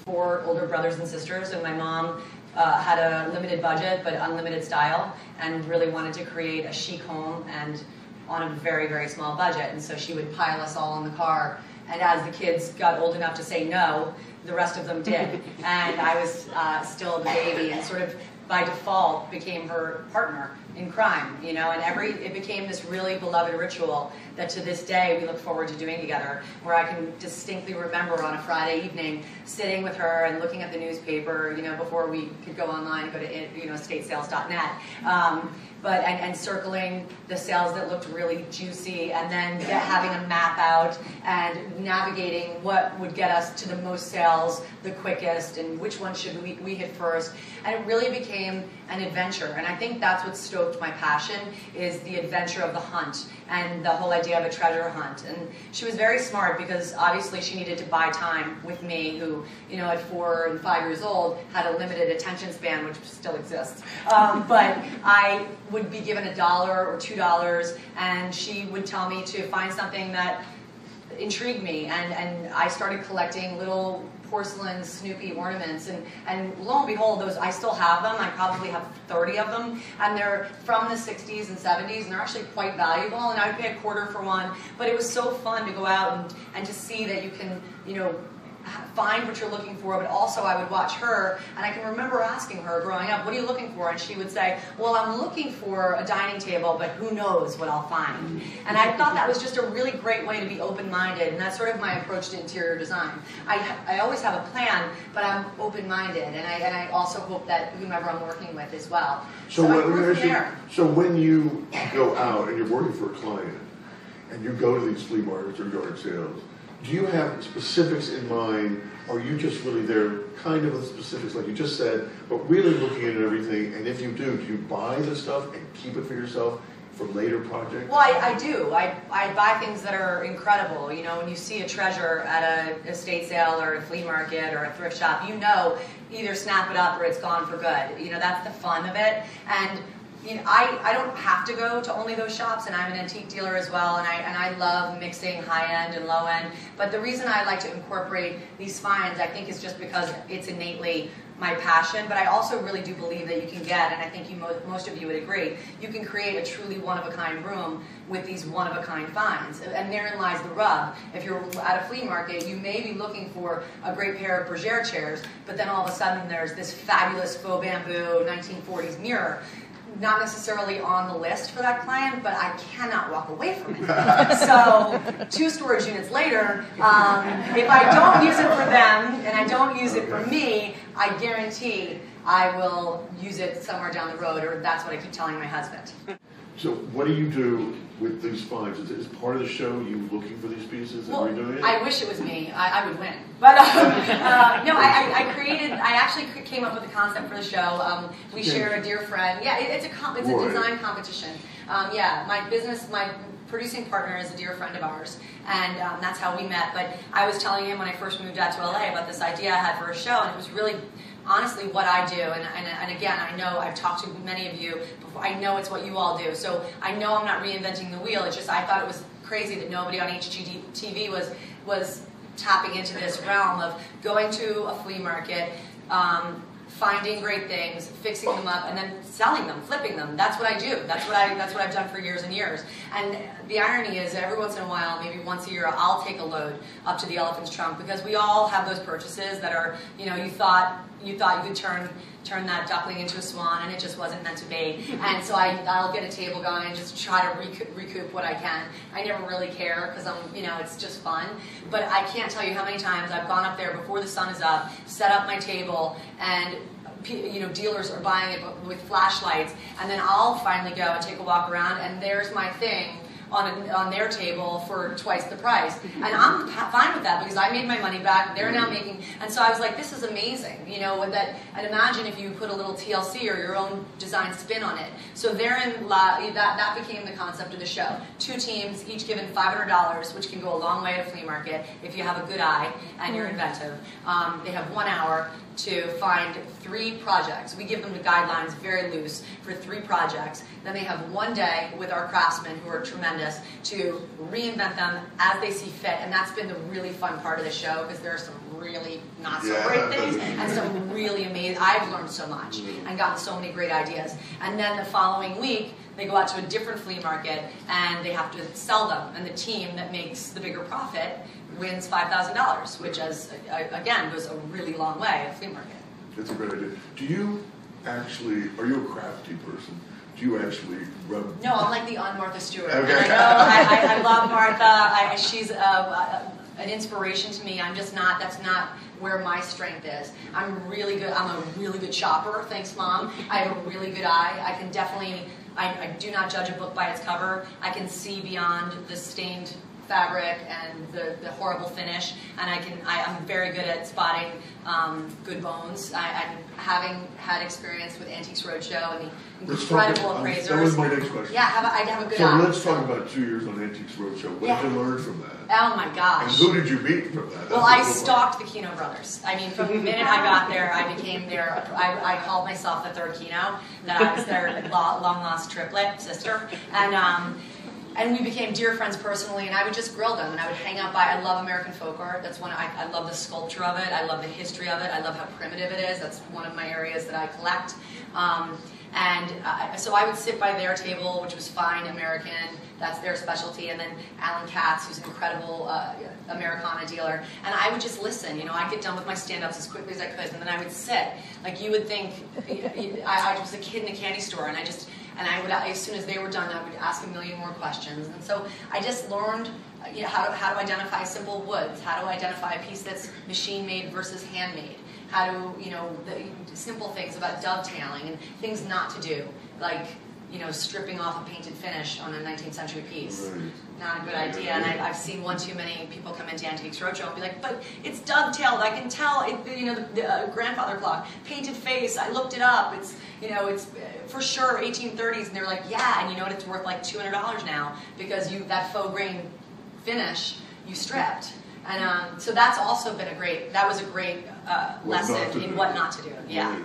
4 older brothers and sisters, and my mom had a limited budget but unlimited style, and really wanted to create a chic home and on a very, very small budget. And so she would pile us all in the car, and as the kids got old enough to say no, the rest of them did. And I was still the baby, and sort of by default became her partner in crime, you know, and it became this really beloved ritual that to this day we look forward to doing together, where I can distinctly remember on a Friday evening sitting with her and looking at the newspaper, you know, before we could go online and go to, you know, statesales.net, and circling the sales that looked really juicy, and then having a map out and navigating what would get us to the most sales the quickest and which one should we hit first. And it really became an adventure, and I think that's what stoked my passion, is the adventure of the hunt and the whole idea of a treasure hunt. And she was very smart, because obviously she needed to buy time with me, who, you know, at 4 and 5 years old had a limited attention span, which still exists. But I would be given $1 or $2, and she would tell me to find something that intrigued me, and I started collecting little porcelain Snoopy ornaments, and lo and behold, those, I still have them. I probably have 30 of them, and they're from the 60s and 70s, and they're actually quite valuable, and I would pay a quarter for one. But it was so fun to go out and to see that you can, you know, find what you're looking for. But also I would watch her, and I can remember asking her growing up, what are you looking for? And she would say, well, I'm looking for a dining table, but who knows what I'll find. And I thought that was just a really great way to be open-minded, and that's sort of my approach to interior design. I always have a plan, but I'm open-minded, and I also hope that whomever I'm working with as well. So when you go out and you're working for a client, and you go to these flea markets or yard sales, do you have specifics in mind? Or are you just really there kind of with specifics like you just said, but really looking at everything? And if you do you buy the stuff and keep it for yourself for later projects? Well, I do. I buy things that are incredible. You know, when you see a treasure at an estate sale or a flea market or a thrift shop, you know, either snap it up or it's gone for good. You know, that's the fun of it. And you know, I don't have to go to only those shops, and I'm an antique dealer as well, and I love mixing high-end and low-end. But the reason I like to incorporate these finds, I think, is just because it's innately my passion, but I also really do believe that you can get, and I think most of you would agree, you can create a truly one-of-a-kind room with these one-of-a-kind finds. And therein lies the rub. If you're at a flea market, you may be looking for a great pair of bergère chairs, but then all of a sudden there's this fabulous faux bamboo 1940s mirror. Not necessarily on the list for that client, but I cannot walk away from it. So 2 storage units later, if I don't use it for them and I don't use it for me, I guarantee I will use it somewhere down the road, or that's what I keep telling my husband. So what do you do with these finds? Is part of the show you looking for these pieces and redoing it? I wish it was me. I would win. But no, I actually came up with the concept for the show. We share a dear friend. Yeah, it's a design competition. My producing partner is a dear friend of ours, and that's how we met. But I was telling him when I first moved out to LA about this idea I had for a show, and it was really honestly what I do, and again, I know I've talked to many of you before. I know it's what you all do, so I know I'm not reinventing the wheel. It's just I thought it was crazy that nobody on HGTV was tapping into this realm of going to a flea market, finding great things, fixing them up, and then selling them, flipping them. That's what I do. That's what I've done for years and years. And the irony is, every once in a while, maybe once a year, I'll take a load up to the elephant's trunk, because we all have those purchases that are, you know, you thought you could turn that duckling into a swan, and it just wasn't meant to be. And so I'll get a table going and just try to recoup what I can. I never really care, because it's just fun. But I can't tell you how many times I've gone up there before the sun is up, set up my table, and dealers are buying it with flashlights, and then I'll finally go and take a walk around, and there's my thing on their table for twice the price. And I'm fine with that, because I made my money back, they're now making, and so I was like, this is amazing, and imagine if you put a little TLC or your own design spin on it. So therein, that became the concept of the show. 2 teams, each given $500, which can go a long way at a flea market if you have a good eye and you're inventive. They have 1 hour to find 3 projects. We give them the guidelines very loose for 3 projects. Then they have 1 day with our craftsmen, who are tremendous, to reinvent them as they see fit. And that's been the really fun part of the show, because there are some really not so great really amazing. I've learned so much and gotten so many great ideas. And then the following week, they go out to a different flea market and they have to sell them. And the team that makes the bigger profit wins $5,000, which again, goes a really long way at a flea market. That's a great idea. Do you actually, are you a crafty person? Do you actually rub? No, I'm like the un-Martha Stewart. Okay. And I love Martha. She's an inspiration to me. I'm just not, that's not where my strength is. I'm a really good shopper, thanks Mom. I have a really good eye. I can definitely, I do not judge a book by its cover. I can see beyond the stained fabric and the horrible finish, and I'm very good at spotting good bones. Having had experience with Antiques Roadshow and the incredible appraisers. That was my next question. Yeah, I have a good eye. eye. So let's talk about 2 years on Antiques Roadshow. What did you learn from that? Oh my gosh. And who did you meet from that? Well, I stalked the Kino brothers. I mean, from the minute I got there, I became I called myself the third Kino, that I was their long-lost triplet sister. And we became dear friends personally, and I would just grill them, and I would hang out I love American folk art. That's one, I love the sculpture of it. I love the history of it. I love how primitive it is. That's one of my areas that I collect. So I would sit by their table, which was fine American. That's their specialty. And then Alan Katz, who's an incredible Americana dealer. And I would just listen. I'd get done with my stand-ups as quickly as I could, and then I would sit. Like you would think, I was a kid in a candy store, and I would, as soon as they were done, I would ask a million more questions. And so I just learned how to identify simple woods, how to identify a piece that's machine-made versus handmade, how to, the simple things about dovetailing and things not to do, like, stripping off a painted finish on a 19th century piece. Right. Not a good idea, and I've seen one too many people come into Antiques Roadshow and be like, but it's dovetailed, I can tell, the grandfather clock, painted face, I looked it up, it's for sure 1830s, and they're like, yeah, and it's worth like $200 now, because that faux grain finish, you stripped. And so that's also been that was a great lesson in what not to do. Yeah.